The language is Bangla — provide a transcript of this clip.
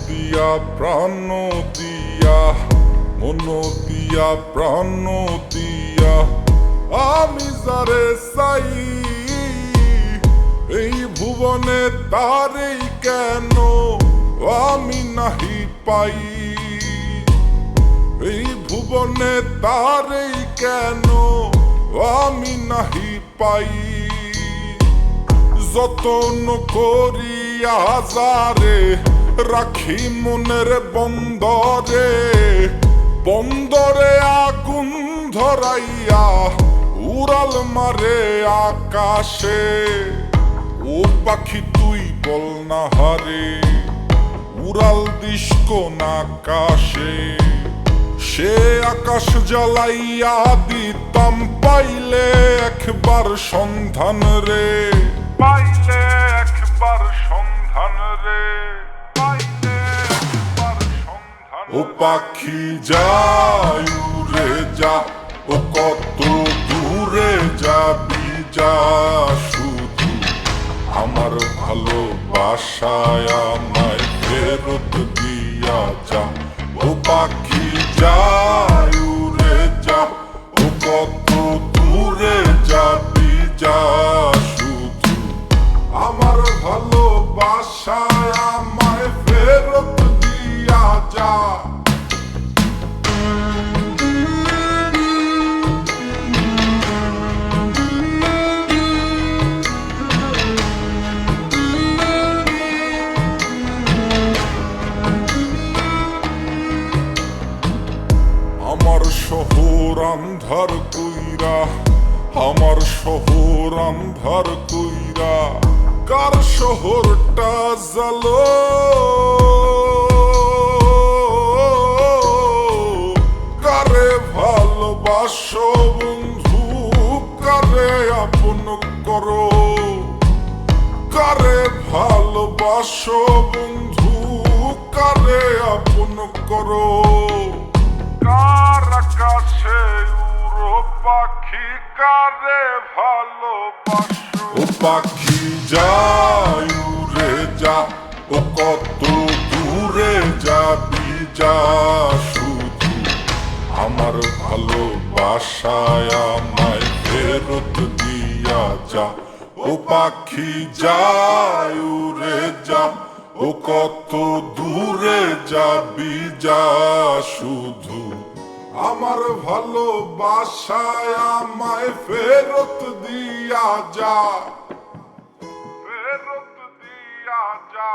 দিয়া প্রাণ দিয়া, মন দিয়া প্রাণ দিয়া আমি যারে চাই, এই ভুবনে তারেই কেন আমি নাহি পাই। এই ভুবনে তারেই কেন আমি নাহি পাই। যতন করিয়া যারে রাখি মনের বন্দরে, বন্দরে আগুন ধরাইয়া উড়াল মারে আকাশে। ও পাখি তুই বল না হারে, উড়াল দিস কোন আকাশে। সে আকাশ জ্বালাইয়া দিতাম পাইলে একবার সন্ধান রে, পাইলে একবার সন্ধান রে, পাইলে একবার সন্ধান। ও পাখি যায় উড়ে যা, ও কত দূরে যাবি যা, শুধু আমার ভালোবাসায় আমায় ফেরত দিয়া যা। ও পাখি যায় উড়ে যা, ও কত দূরে যাবি যা, শুধু আমার ভালোবাসায় আমায় ফেরত দিয়া যা। আমার শহর আন্ধার কইরা, আমার শহর আন্ধার কইরা কার শহরটা জ্বালো। কারে ভালোবাসো বন্ধু, কারে আপন করো। কারে ভালোবাসো বন্ধু, কারে আপন করো। কার আকাশে উড়ো পাখি, কারে ভালোবাসো। ও পাখি যায় উড়ে যা, ও কত দূরে যাবি যা, শুধু আমার ভালোবাসায় আমায় ফেরত দিয়া যা। ও পাখি যায় উড়ে যা, ও কত দূরে যাবি যা, শুধু আমার ভালোবাসায় আমায় ফেরত দিয়া যা, ফেরত দিয়া যা।